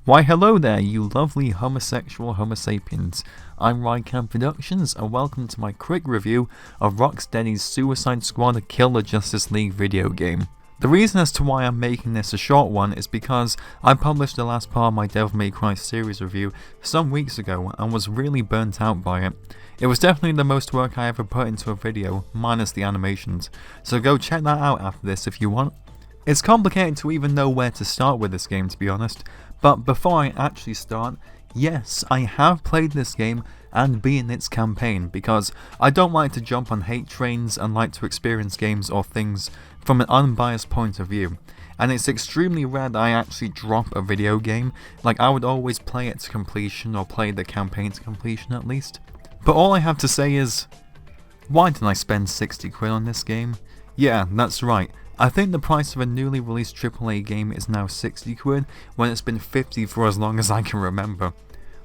Why hello there, you lovely homosexual homo sapiens. I'm Rycam Productions and welcome to my quick review of Rocksteady's Suicide Squad Kill the Justice League video game. The reason as to why I'm making this a short one is because I published the last part of my Devil May Cry series review some weeks ago and was really burnt out by it. It was definitely the most work I ever put into a video, minus the animations, so go check that out after this if you want. It's complicated to even know where to start with this game, to be honest, but before I actually start, yes, I have played this game and been in its campaign because I don't like to jump on hate trains and like to experience games or things from an unbiased point of view. And it's extremely rare that I actually drop a video game, like I would always play it to completion or play the campaign to completion at least. But all I have to say is, why did I spend 60 quid on this game? Yeah, that's right. I think the price of a newly released AAA game is now 60 quid when it's been 50 for as long as I can remember.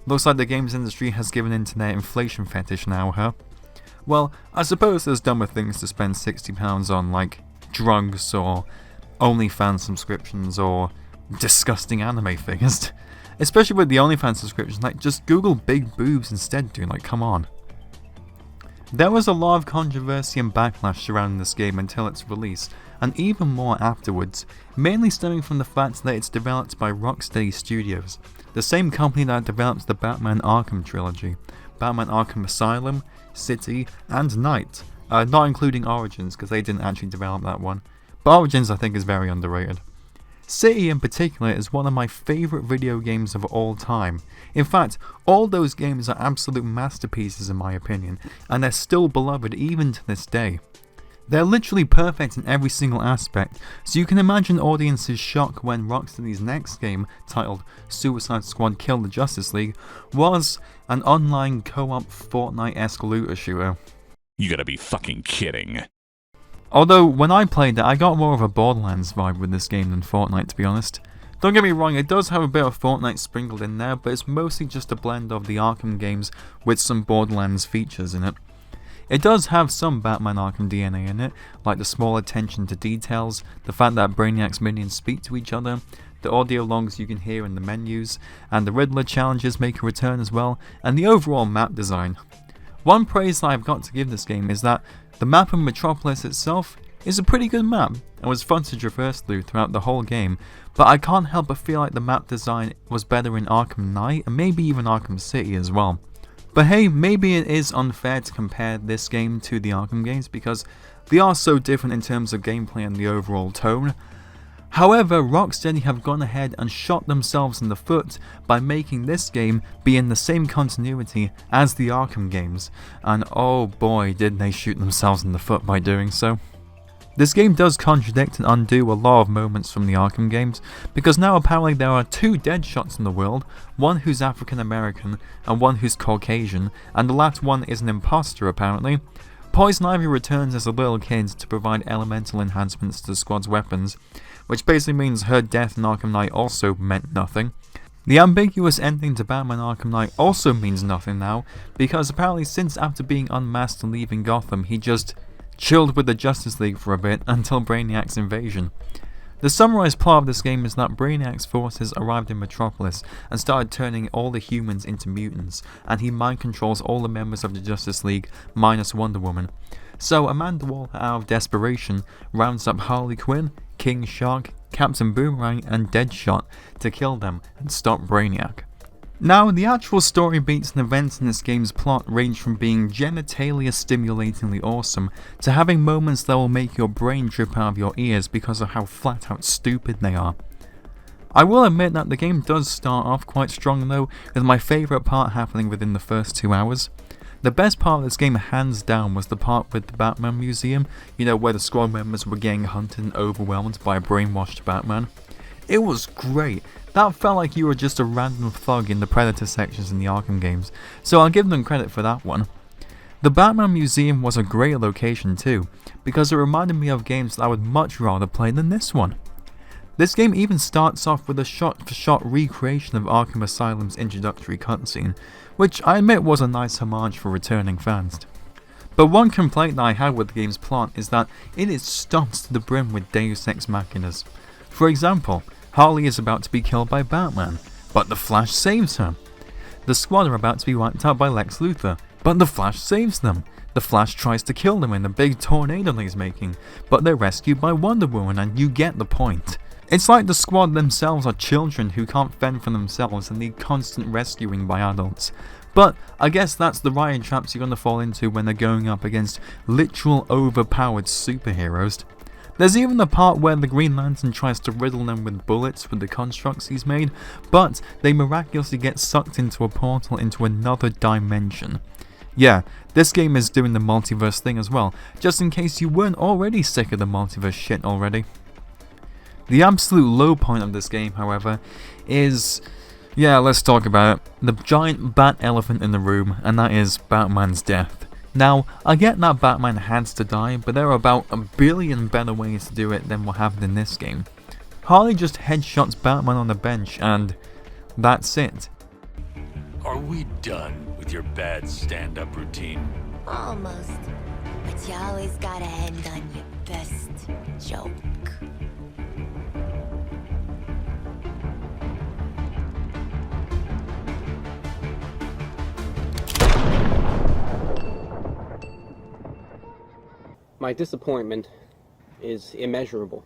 Looks like the games industry has given in to their inflation fetish now, huh? Well, I suppose there's dumber things to spend £60 on, like drugs or OnlyFans subscriptions or disgusting anime figures. Especially with the OnlyFans subscriptions, like just Google big boobs instead, dude, like come on. There was a lot of controversy and backlash surrounding this game until its release, and even more afterwards, mainly stemming from the fact that it's developed by Rocksteady Studios, the same company that developed the Batman Arkham trilogy, Batman Arkham Asylum, City, and Night, not including Origins because they didn't actually develop that one, but Origins I think is very underrated. City in particular is one of my favourite video games of all time. In fact, all those games are absolute masterpieces in my opinion, and they're still beloved even to this day. They're literally perfect in every single aspect, so you can imagine audiences' shock when Rocksteady's next game, titled Suicide Squad Kill the Justice League, was an online co-op Fortnite-esque looter shooter. You gotta be fucking kidding. Although, when I played it, I got more of a Borderlands vibe with this game than Fortnite, to be honest. Don't get me wrong, it does have a bit of Fortnite sprinkled in there, but it's mostly just a blend of the Arkham games with some Borderlands features in it. It does have some Batman Arkham DNA in it, like the small attention to details, the fact that Brainiac's minions speak to each other, the audio logs you can hear in the menus, and the Riddler challenges make a return as well, and the overall map design. One praise that I've got to give this game is that the map of Metropolis itself is a pretty good map and was fun to traverse through throughout the whole game, but I can't help but feel like the map design was better in Arkham Knight and maybe even Arkham City as well. But hey, maybe it is unfair to compare this game to the Arkham games because they are so different in terms of gameplay and the overall tone. However, Rocksteady have gone ahead and shot themselves in the foot by making this game be in the same continuity as the Arkham games, and oh boy did they shoot themselves in the foot by doing so. This game does contradict and undo a lot of moments from the Arkham games, because now apparently there are two Deadshots in the world, one who's African American and one who's Caucasian, and the last one is an imposter apparently. Poison Ivy returns as a little kid to provide elemental enhancements to the squad's weapons, which basically means her death in Arkham Knight also meant nothing. The ambiguous ending to Batman Arkham Knight also means nothing now, because apparently since after being unmasked and leaving Gotham, he just chilled with the Justice League for a bit until Brainiac's invasion. The summarized plot of this game is that Brainiac's forces arrived in Metropolis and started turning all the humans into mutants, and he mind controls all the members of the Justice League minus Wonder Woman. So Amanda Waller, out of desperation, rounds up Harley Quinn, King Shark, Captain Boomerang and Deadshot to kill them and stop Brainiac. Now, the actual story beats and events in this game's plot range from being genitalia stimulatingly awesome to having moments that will make your brain drip out of your ears because of how flat out stupid they are. I will admit that the game does start off quite strong though, with my favourite part happening within the first 2 hours. The best part of this game hands down was the part with the Batman Museum, you know, where the squad members were getting hunted and overwhelmed by a brainwashed Batman. It was great. That felt like you were just a random thug in the Predator sections in the Arkham games, so I'll give them credit for that one. The Batman Museum was a great location too, because it reminded me of games that I would much rather play than this one. This game even starts off with a shot-for-shot recreation of Arkham Asylum's introductory cutscene, which I admit was a nice homage for returning fans. But one complaint that I had with the game's plot is that it is stuffed to the brim with Deus Ex Machinas. For example, Harley is about to be killed by Batman. but the Flash saves her. The squad are about to be wiped out by Lex Luthor, but the Flash saves them. The Flash tries to kill them in the big tornado he's making, but they're rescued by Wonder Woman, and you get the point. It's like the squad themselves are children who can't fend for themselves and need constant rescuing by adults. But I guess that's the riot traps you're going to fall into when they're going up against literal overpowered superheroes. There's even the part where the Green Lantern tries to riddle them with bullets with the constructs he's made, but they miraculously get sucked into a portal into another dimension. Yeah, this game is doing the multiverse thing as well, just in case you weren't already sick of the multiverse shit already. The absolute low point of this game, however, is... yeah, let's talk about it. The giant bat elephant in the room, and that is Batman's death. Now, I get that Batman had to die, but there are about a billion better ways to do it than what happened in this game. Harley just headshots Batman on the bench, and that's it. Are we done with your bad stand-up routine? Almost. But you always gotta end on your best joke. My disappointment is immeasurable,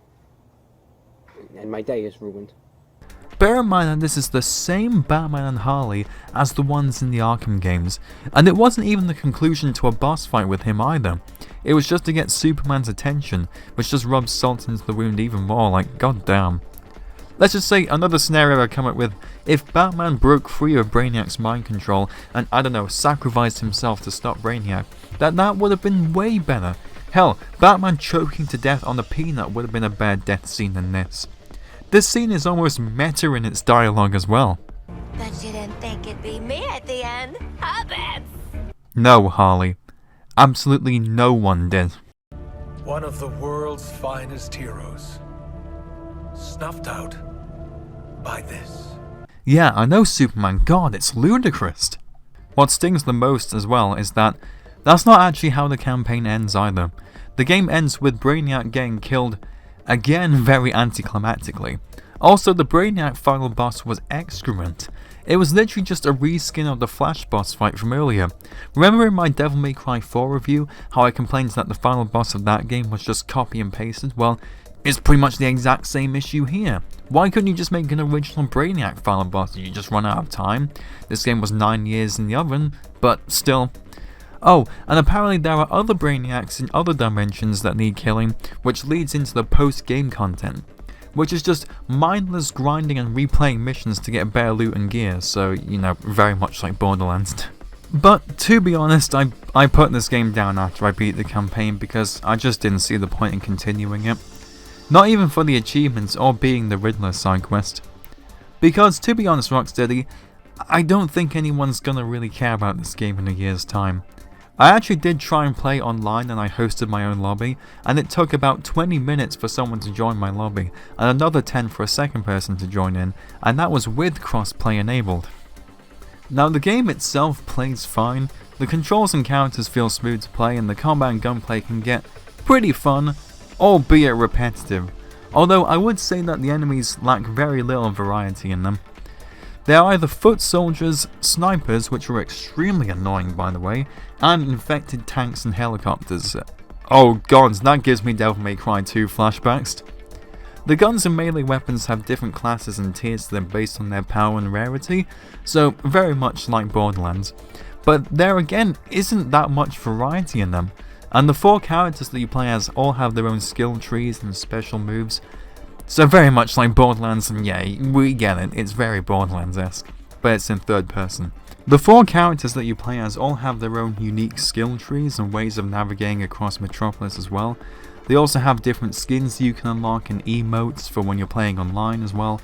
and my day is ruined. Bear in mind that this is the same Batman and Harley as the ones in the Arkham games, and it wasn't even the conclusion to a boss fight with him either. It was just to get Superman's attention, which just rubs salt into the wound even more, like goddamn. Let's just say another scenario I come up with: if Batman broke free of Brainiac's mind control and, I don't know, sacrificed himself to stop Brainiac, that would have been way better. Hell, Batman choking to death on a peanut would have been a better death scene than this. This scene is almost meta in its dialogue as well. Bet you didn't think it'd be me at the end, huh, Bats? No, Harley. Absolutely no one did. One of the world's finest heroes. Snuffed out by this. Yeah, I know, Superman. God, it's ludicrous. What stings the most as well is that that's not actually how the campaign ends either. The game ends with Brainiac getting killed, again very anticlimactically. Also, the Brainiac final boss was excrement. It was literally just a reskin of the Flash boss fight from earlier. Remember in my Devil May Cry 4 review how I complained that the final boss of that game was just copy and pasted? Well, it's pretty much the exact same issue here. Why couldn't you just make an original Brainiac final boss? Did you just run out of time? This game was 9 years in the oven, but still. Oh, and apparently there are other Brainiacs in other dimensions that need killing, which leads into the post-game content, which is just mindless grinding and replaying missions to get better loot and gear, so, you know, very much like Borderlands. But, to be honest, I put this game down after I beat the campaign because I just didn't see the point in continuing it. Not even for the achievements or being the Riddler side quest. Because, to be honest, Rocksteady, I don't think anyone's gonna really care about this game in a year's time. I actually did try and play online and I hosted my own lobby, and it took about 20 minutes for someone to join my lobby, and another 10 for a second person to join in, and that was with crossplay enabled. Now the game itself plays fine, the controls and characters feel smooth to play, and the combat and gunplay can get pretty fun, albeit repetitive, although I would say that the enemies lack very little variety in them. They are either foot soldiers, snipers, which are extremely annoying by the way, and infected tanks and helicopters. Oh god, that gives me Devil May Cry 2 flashbacks. The guns and melee weapons have different classes and tiers to them based on their power and rarity, so very much like Borderlands. But there again isn't that much variety in them, and the 4 characters that you play as all have their own skill trees and special moves. So very much like Borderlands, and yeah, we get it, it's very Borderlands-esque, but it's in third person. The 4 characters that you play as all have their own unique skill trees and ways of navigating across Metropolis as well. They also have different skins you can unlock and emotes for when you're playing online as well.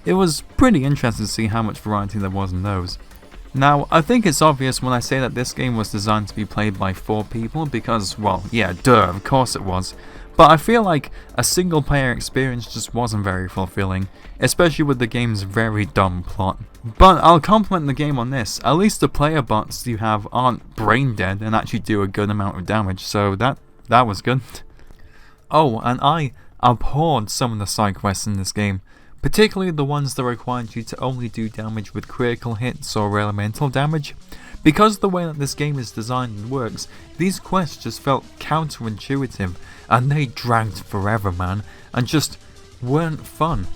It was pretty interesting to see how much variety there was in those. Now, I think it's obvious when I say that this game was designed to be played by 4 people because, well, yeah, duh, of course it was. But I feel like a single player experience just wasn't very fulfilling, especially with the game's very dumb plot. But I'll compliment the game on this, at least the player bots you have aren't brain dead and actually do a good amount of damage, so that was good. Oh, and I abhorred some of the side quests in this game, particularly the ones that required you to only do damage with critical hits or elemental damage. Because of the way that this game is designed and works, these quests just felt counterintuitive, and they dragged forever, man, and just weren't fun.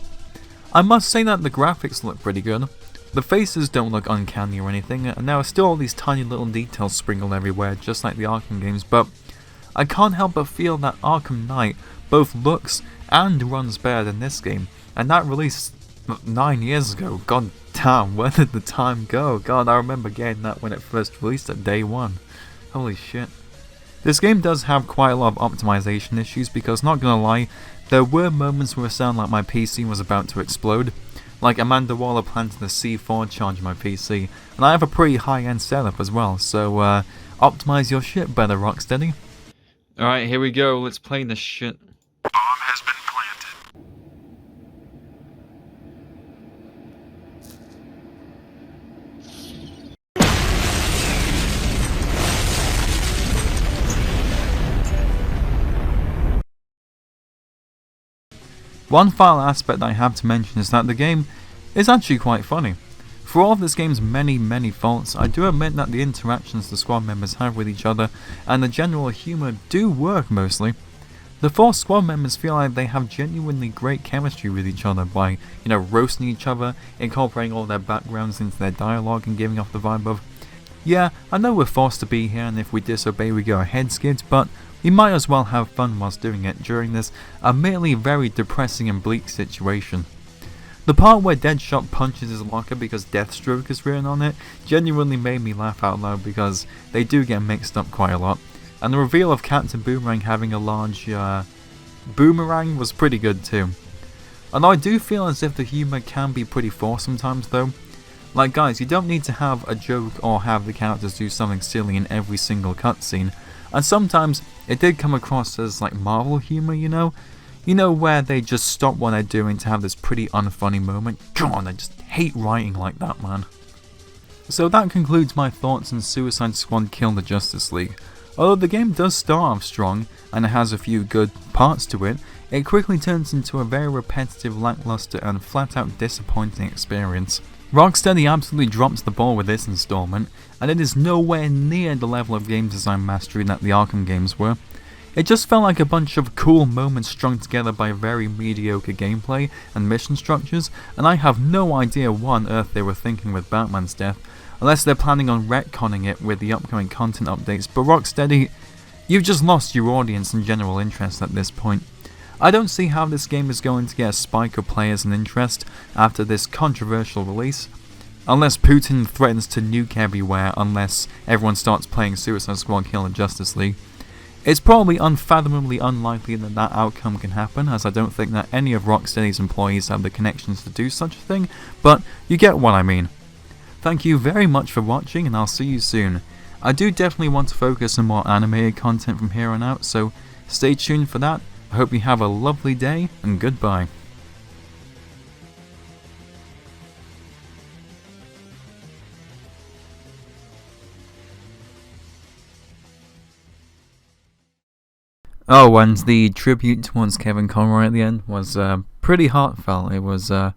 I must say that the graphics look pretty good. The faces don't look uncanny or anything, and there are still all these tiny little details sprinkled everywhere, just like the Arkham games, but I can't help but feel that Arkham Knight both looks and runs better than this game, and that released 9 years ago. God damn, where did the time go? God, I remember getting that when it first released at day one. Holy shit. This game does have quite a lot of optimization issues because, not gonna lie, there were moments where it sounded like my PC was about to explode. Like Amanda Waller planted a C4 charge in my PC, and I have a pretty high-end setup as well, so optimize your shit better, Rocksteady. Alright, here we go, let's play this shit. Bomb has been planted. One final aspect I have to mention is that the game is actually quite funny. For all of this game's many faults, I do admit that the interactions the squad members have with each other and the general humour do work mostly. The 4 squad members feel like they have genuinely great chemistry with each other by, roasting each other, incorporating all their backgrounds into their dialogue and giving off the vibe of, yeah, I know we're forced to be here and if we disobey we get our heads skipped, but we might as well have fun whilst doing it during this admittedly very depressing and bleak situation. The part where Deadshot punches his locker because Deathstroke is written on it genuinely made me laugh out loud because they do get mixed up quite a lot, and the reveal of Captain Boomerang having a large boomerang was pretty good too. Although I do feel as if the humour can be pretty forced sometimes though. Like guys, you don't need to have a joke or have the characters do something silly in every single cutscene, and sometimes it did come across as like Marvel humour, where they just stop what they're doing to have this pretty unfunny moment. God, I just hate writing like that, man. So that concludes my thoughts on Suicide Squad Kill the Justice League. Although the game does start off strong, and it has a few good parts to it, it quickly turns into a very repetitive, lackluster and flat out disappointing experience. Rocksteady absolutely drops the ball with this installment, and it is nowhere near the level of game design mastery that the Arkham games were. It just felt like a bunch of cool moments strung together by very mediocre gameplay and mission structures, and I have no idea what on earth they were thinking with Batman's death, unless they're planning on retconning it with the upcoming content updates, but Rocksteady, you've just lost your audience and general interest at this point. I don't see how this game is going to get a spike of players and interest after this controversial release, unless Putin threatens to nuke everywhere unless everyone starts playing Suicide Squad Kill the Justice League. It's probably unfathomably unlikely that that outcome can happen, as I don't think that any of Rocksteady's employees have the connections to do such a thing, but you get what I mean. Thank you very much for watching, and I'll see you soon. I do definitely want to focus on more animated content from here on out, so stay tuned for that. I hope you have a lovely day, and goodbye. Oh, and the tribute towards Kevin Conroy at the end was pretty heartfelt. It was a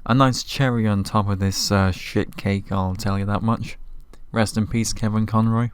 nice cherry on top of this shit cake, I'll tell you that much. Rest in peace, Kevin Conroy.